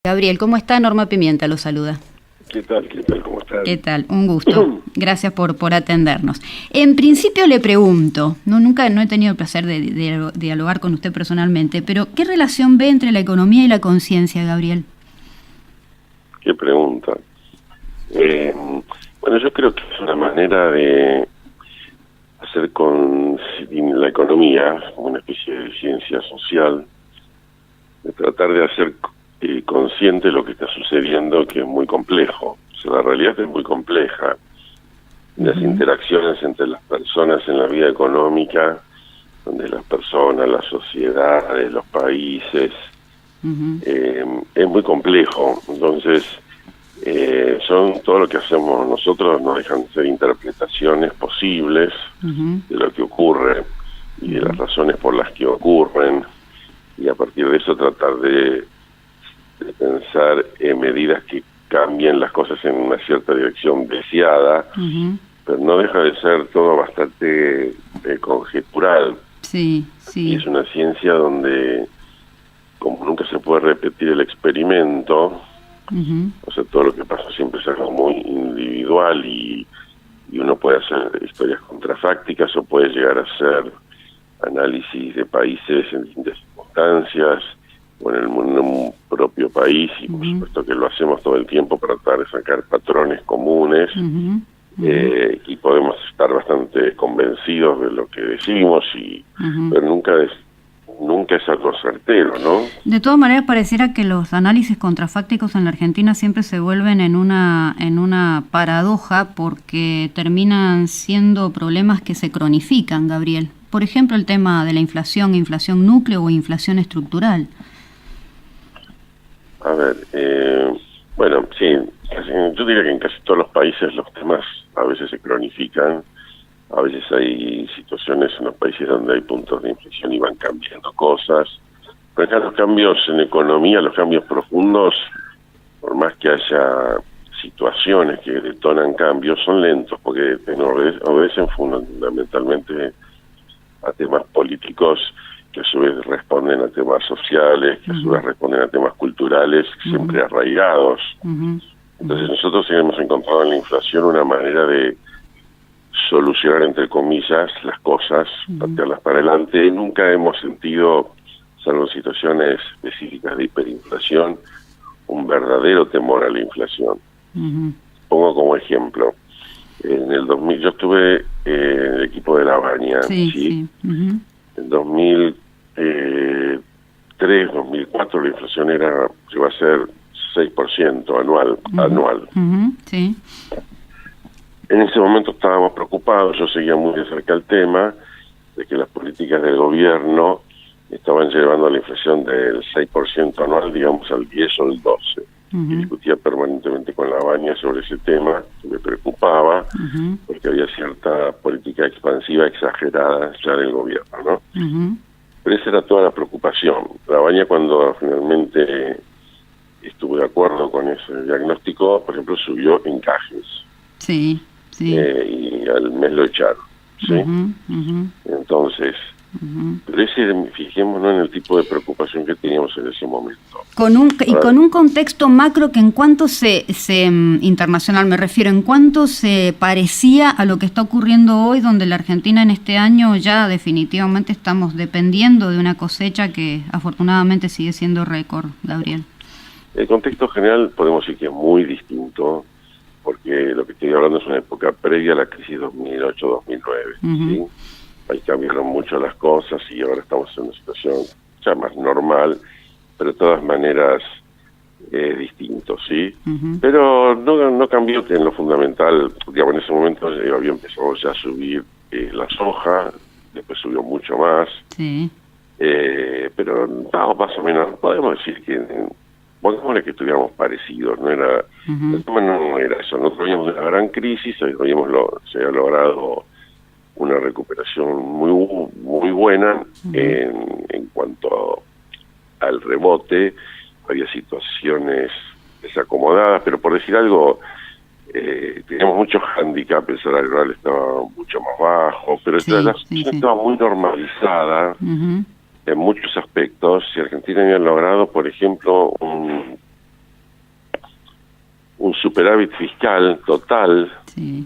Gabriel, ¿cómo está? Norma Pimienta lo saluda. ¿Qué tal? ¿Cómo estás? ¿Qué tal? Un gusto. Gracias por atendernos. En principio le pregunto, no he tenido el placer de dialogar con usted personalmente, pero ¿qué relación ve entre la economía y la conciencia, Gabriel? ¿Qué pregunta? Bueno, yo creo que es una manera de hacer con la economía, una especie de ciencia social, de tratar de hacer consciente lo que está sucediendo, que es muy complejo. O sea, la realidad es muy compleja. Las interacciones entre las personas en la vida económica, donde las personas, las sociedades, los países, es muy complejo. Entonces, todo lo que hacemos nosotros no dejan de ser interpretaciones posibles de lo que ocurre y de las razones por las que ocurren, y a partir de eso tratar de pensar en medidas que cambien las cosas en una cierta dirección deseada, pero no deja de ser todo bastante conjetural. Sí. Y es una ciencia donde, como nunca se puede repetir el experimento, o sea, todo lo que pasa siempre es algo muy individual y uno puede hacer historias contrafácticas o puede llegar a hacer análisis de países en distintas circunstancias o en un propio país, y por supuesto que lo hacemos todo el tiempo para tratar de sacar patrones comunes, y podemos estar bastante convencidos de lo que decimos, pero nunca es algo certero, ¿no? De todas maneras, pareciera que los análisis contrafácticos en la Argentina siempre se vuelven en una paradoja, porque terminan siendo problemas que se cronifican, Gabriel. Por ejemplo, el tema de la inflación núcleo o inflación estructural. A ver, bueno, sí, yo diría que en casi todos los países los temas a veces se cronifican, a veces hay situaciones en los países donde hay puntos de inflexión y van cambiando cosas, pero acá los cambios en economía, los cambios profundos, por más que haya situaciones que detonan cambios, son lentos porque obedecen fundamentalmente a temas políticos que a su vez responden a temas sociales, que a su vez responden a temas culturales, siempre arraigados. Entonces nosotros hemos encontrado en la inflación una manera de solucionar, entre comillas, las cosas, patearlas para adelante. Nunca hemos sentido, salvo en situaciones específicas de hiperinflación, un verdadero temor a la inflación. Pongo como ejemplo, en el 2000 yo estuve en el equipo de Lavagna, ¿sí? En 2003, 2004 la inflación llegó a ser 6% anual. Sí. En ese momento estábamos preocupados, yo seguía muy de cerca el tema de que las políticas del gobierno estaban llevando la inflación del 6% anual, digamos, al 10 o al 12%. Y discutía permanentemente con Lavagna sobre ese tema, que me preocupaba, porque había cierta política expansiva exagerada ya del gobierno, ¿no? Pero esa era toda la preocupación. Lavagna, cuando finalmente estuvo de acuerdo con ese diagnóstico, por ejemplo, subió encajes. Sí. Y al mes lo echaron, ¿sí? Entonces, pero fijémonos en el tipo de preocupación que teníamos en ese momento. Con un contexto macro que en cuanto internacional me refiero, en cuanto se parecía a lo que está ocurriendo hoy, donde la Argentina en este año ya definitivamente estamos dependiendo de una cosecha que afortunadamente sigue siendo récord, Gabriel. El contexto general podemos decir que es muy distinto, porque lo que estoy hablando es una época previa a la crisis 2008-2009, ¿sí? Ahí cambiaron mucho las cosas y ahora estamos en una situación ya más normal, pero de todas maneras distinto, ¿sí? Pero no cambió en lo fundamental. Digamos, en ese momento había empezado ya a subir la soja, después subió mucho más, pero más o menos podemos decir que pongámosle que estuviéramos parecidos, no era el tema no era eso. Nosotros veníamos de una gran crisis, se había logrado una recuperación muy buena en cuanto al rebote. Había situaciones desacomodadas, pero por decir algo, teníamos muchos handicaps. El salario real estaba mucho más bajo, pero la situación estaba muy normalizada en muchos aspectos. Si Argentina había logrado, por ejemplo, superávit fiscal total, sí.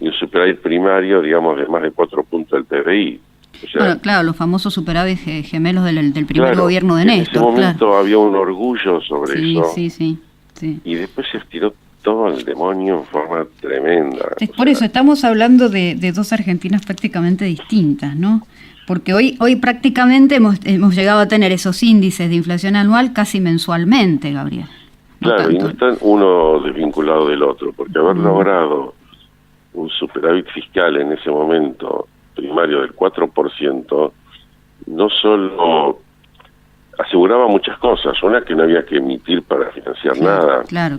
Y un superávit primario, digamos, de más de 4 puntos del PBI. O sea, bueno, claro, los famosos superávit gemelos del primer claro, gobierno de Néstor. En ese momento había un orgullo sobre eso. Sí. Y después se estiró todo al demonio en forma tremenda. Por eso estamos hablando de dos Argentinas prácticamente distintas, ¿no? Porque hoy prácticamente hemos llegado a tener esos índices de inflación anual casi mensualmente, Gabriel. Claro, y no están uno desvinculado del otro, porque haber logrado un superávit fiscal en ese momento primario del 4%, no solo aseguraba muchas cosas. Una, que no había que emitir para financiar nada. Claro.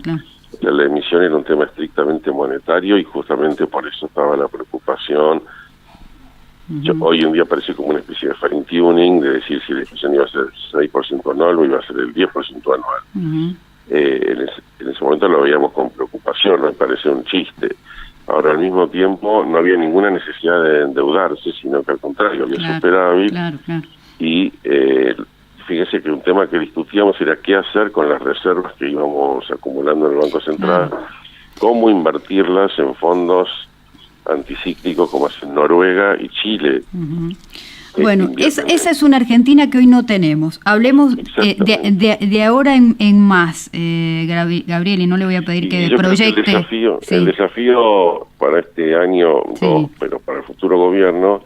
La emisión era un tema estrictamente monetario y justamente por eso estaba la preocupación. Hoy en día parece como una especie de fine tuning, de decir si la inflación iba a ser 6% anual o iba a ser el 10% anual. En ese momento lo veíamos con preocupación, no me parece un chiste. Ahora, al mismo tiempo, no había ninguna necesidad de endeudarse, sino que al contrario, había superávit. Claro. Y fíjese que un tema que discutíamos era qué hacer con las reservas que íbamos acumulando en el Banco Central, cómo invertirlas en fondos anticíclicos como hacen Noruega y Chile. Bueno, esa es una Argentina que hoy no tenemos. Hablemos de ahora en más, Gabriel, y no le voy a pedir que proyecte. El desafío para este año, no, pero para el futuro gobierno,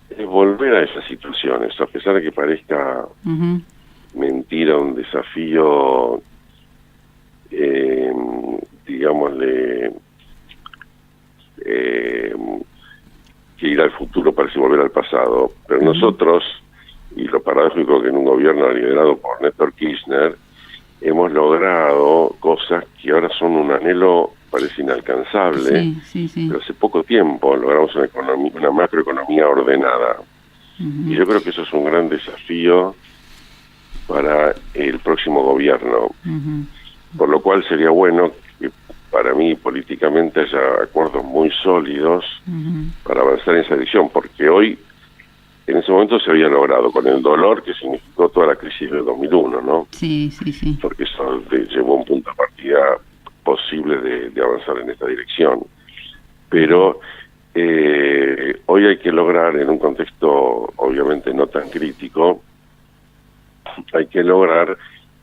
es volver a esas situaciones, a pesar de que parezca mentira, un desafío, digámosle, que ir al futuro parece volver al pasado, pero nosotros, y lo paradójico que en un gobierno liderado por Néstor Kirchner, hemos logrado cosas que ahora son un anhelo, parece inalcanzable, pero hace poco tiempo logramos una macroeconomía ordenada. Y yo creo que eso es un gran desafío para el próximo gobierno, por lo cual sería bueno que para mí políticamente haya acuerdos muy sólidos para avanzar en esa dirección, porque hoy, en ese momento se había logrado, con el dolor que significó toda la crisis del 2001, ¿no? Sí. Porque eso llevó a un punto de partida posible de avanzar en esta dirección. Pero hoy hay que lograr, en un contexto obviamente no tan crítico, hay que lograr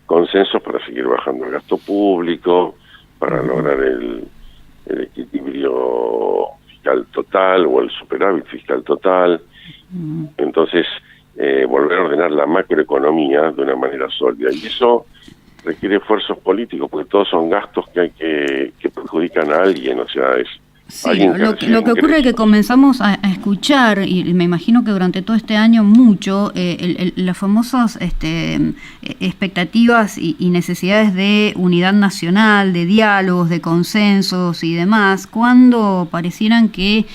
consensos para seguir bajando el gasto público, para lograr el equilibrio fiscal total o el superávit fiscal total. Entonces, volver a ordenar la macroeconomía de una manera sólida. Y eso requiere esfuerzos políticos, porque todos son gastos que perjudican a alguien, o sea, es... Sí, lo que ocurre es que comenzamos a escuchar, y me imagino que durante todo este año mucho, las famosas expectativas y necesidades de unidad nacional, de diálogos, de consensos y demás, cuando parecieran que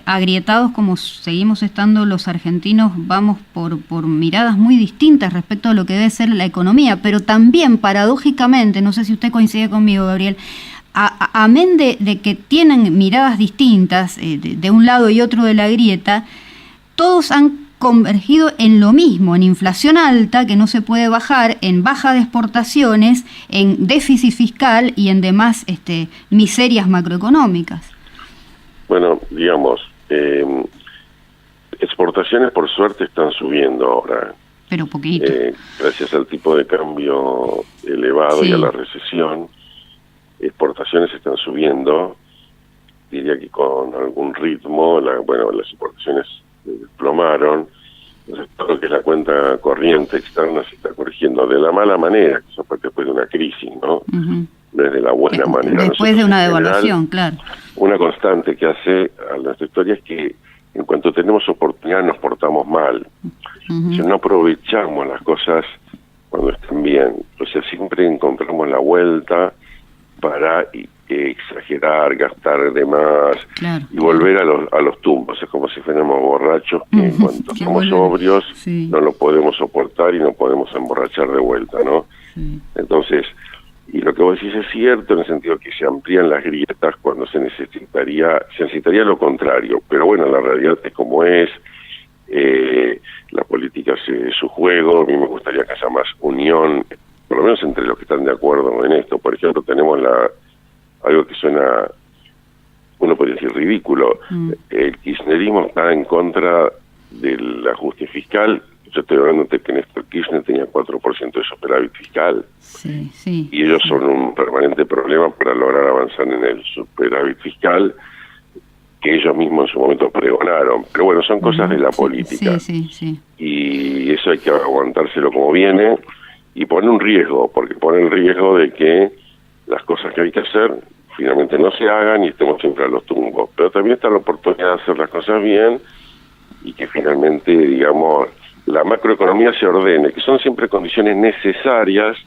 agrietados como seguimos estando los argentinos, vamos por miradas muy distintas respecto a lo que debe ser la economía, pero también paradójicamente, no sé si usted coincide conmigo, Gabriel, amén de que tienen miradas distintas de un lado y otro de la grieta, todos han convergido en lo mismo, en inflación alta que no se puede bajar, en baja de exportaciones, en déficit fiscal y en demás miserias macroeconómicas. Bueno, digamos, exportaciones por suerte están subiendo ahora. Pero poquito. Gracias al tipo de cambio elevado y a la recesión. Exportaciones están subiendo, diría que con algún ritmo. Las exportaciones desplomaron, entonces todo lo que es la cuenta corriente externa se está corrigiendo de la mala manera, que eso fue después de una crisis, ¿no? No es de la buena manera. Después de una devaluación, claro. Una constante que hace a nuestra historia es que en cuanto tenemos oportunidad nos portamos mal. Si no aprovechamos las cosas cuando están bien, o sea, siempre encontramos la vuelta para exagerar, gastar de más, y volver a los tumbos. Es como si fuéramos borrachos que en cuanto somos sobrios no lo podemos soportar y no podemos emborrachar de vuelta, ¿no? Entonces, y lo que vos decís es cierto en el sentido que se amplían las grietas cuando se necesitaría lo contrario, pero bueno, la realidad es como es. La política hace su juego. A mí me gustaría que haya más unión por lo menos entre los que están de acuerdo en esto. Por ejemplo, tenemos algo que suena, uno podría decir ridículo. El kirchnerismo está en contra del ajuste fiscal. Yo estoy hablando de que Néstor Kirchner tenía 4% de superávit fiscal. Sí, sí. Y ellos son un permanente problema para lograr avanzar en el superávit fiscal que ellos mismos en su momento pregonaron. Pero bueno, son cosas de la política. Sí. Y eso hay que aguantárselo como viene y pone un riesgo, porque pone el riesgo de que las cosas que hay que hacer finalmente no se hagan y estemos siempre a los tumbos. Pero también está la oportunidad de hacer las cosas bien y que finalmente, digamos, la macroeconomía se ordene, que son siempre condiciones necesarias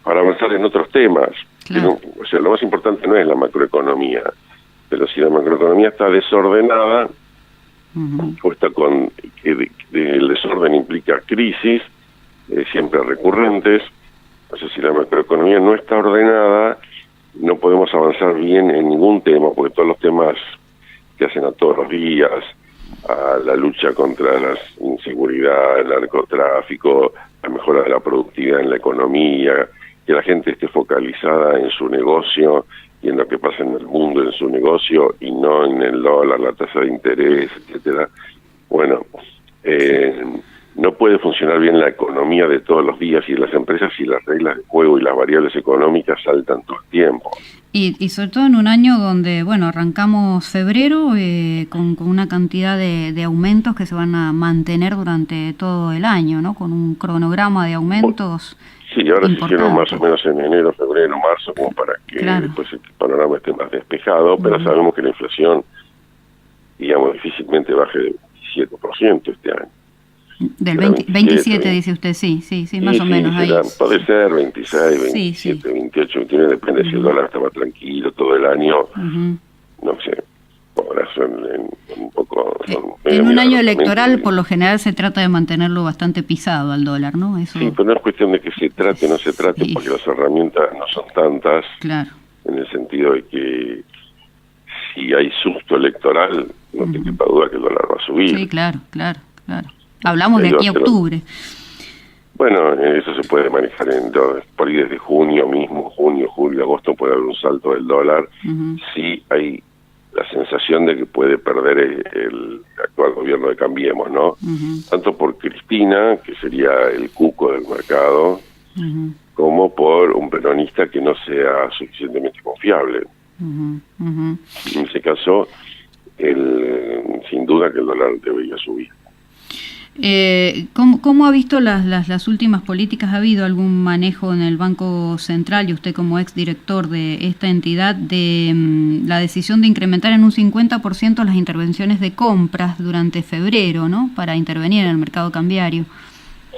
para avanzar en otros temas. Claro. O sea, lo más importante no es la macroeconomía, pero si la macroeconomía está desordenada, o está el desorden implica crisis, siempre recurrentes. O sea, si la macroeconomía no está ordenada, no podemos avanzar bien en ningún tema, porque todos los temas que hacen a todos los días, a la lucha contra la inseguridad, el narcotráfico, la mejora de la productividad en la economía, que la gente esté focalizada en su negocio y en lo que pasa en el mundo, en su negocio, y no en el dólar, la tasa de interés, etcétera. Bueno, no puede funcionar bien la economía de todos los días y las empresas y las reglas de juego y las variables económicas saltan todo el tiempo. Y sobre todo en un año donde, bueno, arrancamos febrero con una cantidad de aumentos que se van a mantener durante todo el año, ¿no? Con un cronograma de aumentos. Sí, ahora se hicieron más o menos en enero, febrero, marzo, como para que después el panorama esté más despejado, pero sabemos que la inflación, digamos, difícilmente baje del 27% este año. Del 27, dice usted, sí, más o menos ahí. Puede ser 26, 27, 28, 29, depende si el dólar estaba tranquilo todo el año, no sé. Ahora son un poco... en un año electoral, por lo general, se trata de mantenerlo bastante pisado al dólar, ¿no? Eso... Sí, pero no es cuestión de que se trate o no se trate, porque las herramientas no son tantas, en el sentido de que si hay susto electoral, no te quepa duda que el dólar va a subir. Sí, claro. Hablamos de aquí a octubre. Bueno, eso se puede manejar por ahí desde junio mismo, junio, julio, agosto puede haber un salto del dólar. Sí hay la sensación de que puede perder el actual gobierno de Cambiemos, ¿no? Tanto por Cristina, que sería el cuco del mercado, como por un peronista que no sea suficientemente confiable. En ese caso, sin duda que el dólar debería subir. ¿Cómo ha visto las últimas políticas? ¿Ha habido algún manejo en el Banco Central y usted como exdirector de esta entidad de la decisión de incrementar en un 50% las intervenciones de compras durante febrero, ¿no? Para intervenir en el mercado cambiario?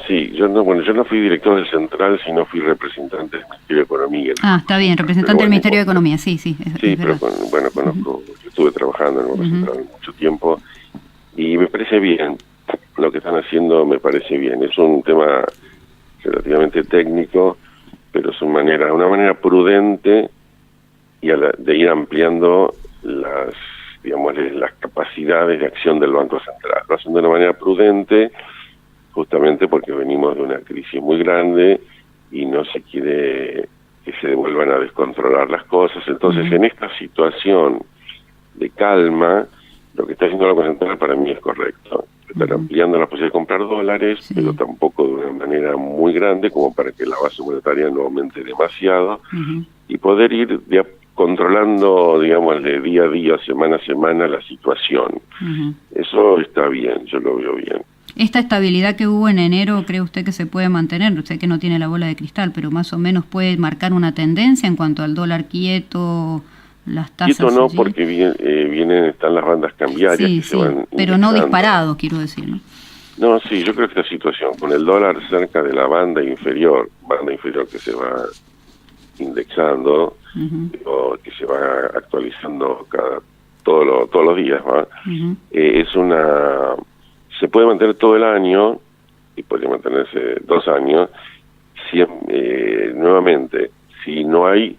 Sí, yo no fui director del Central, sino fui representante del Ministerio de Economía. Está bien, representante del Ministerio de Economía, sí. Sí, pero conozco, yo estuve trabajando en el Banco Central mucho tiempo y me parece bien. Lo que están haciendo me parece bien. Es un tema relativamente técnico, pero es una manera prudente y de ir ampliando las capacidades de acción del Banco Central. Lo hacen de una manera prudente, justamente porque venimos de una crisis muy grande y no se quiere que se vuelvan a descontrolar las cosas. Entonces, en esta situación de calma, lo que está haciendo el Banco Central para mí es correcto. Están ampliando la posibilidad de comprar dólares, pero tampoco de una manera muy grande como para que la base monetaria no aumente demasiado y poder ir controlando, digamos, de día a día, semana a semana la situación. Eso está bien, yo lo veo bien. ¿Esta estabilidad que hubo en enero cree usted que se puede mantener? Usted que no tiene la bola de cristal, pero más o menos puede marcar una tendencia en cuanto al dólar quieto, las tasas. Quieto no, porque están las bandas cambiarias que se van pero no disparados, quiero decir, ¿no? No, sí, yo creo que esta situación, con el dólar cerca de la banda inferior que se va indexando, o que se va actualizando todos los días, ¿va? Se puede mantener todo el año, y podría mantenerse 2 años, nuevamente, si no hay,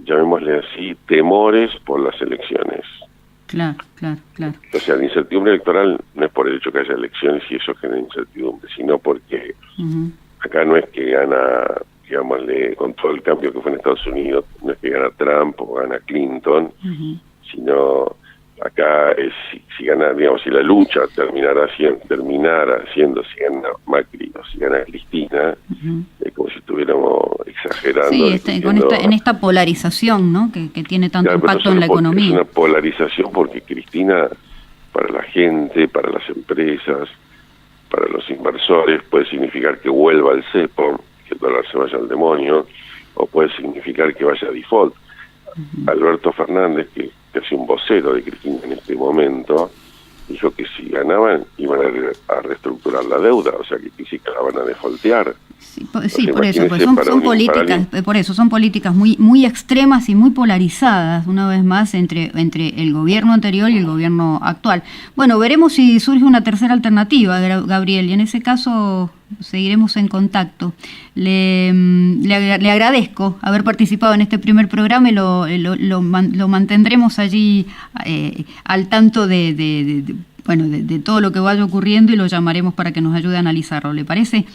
llamémosle así, temores por las elecciones. Claro. O sea, la incertidumbre electoral no es por el hecho que haya elecciones y eso genera incertidumbre, sino porque acá no es que digámosle, con todo el cambio que fue en Estados Unidos, no es que gana Trump o gana Clinton, sino acá es si gana, digamos, si la lucha terminara siendo si gana Macri o si gana Cristina, es como si estuviéramos exagerando. Sí, en esta polarización, ¿no? que tiene tanto impacto en la economía. Es una polarización porque Cristina, para la gente, para las empresas, para los inversores, puede significar que vuelva al cepo, que el dólar se vaya al demonio, o puede significar que vaya a default. Alberto Fernández, que es un vocero de Cristina en este momento, dijo que si ganaban iban a reestructurar la deuda, o sea que física la van a defaultear. Sí, por eso, pues son políticas muy muy extremas y muy polarizadas, una vez más, entre el gobierno anterior y el gobierno actual. Bueno, veremos si surge una tercera alternativa, Gabriel, y en ese caso seguiremos en contacto. Le agradezco haber participado en este primer programa y lo mantendremos allí al tanto de todo lo que vaya ocurriendo y lo llamaremos para que nos ayude a analizarlo. ¿Le parece?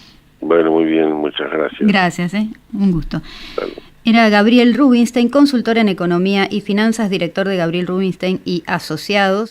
Bueno, muy bien, muchas gracias. Gracias, un gusto. Dale. Era Gabriel Rubinstein, consultor en economía y finanzas, director de Gabriel Rubinstein y Asociados.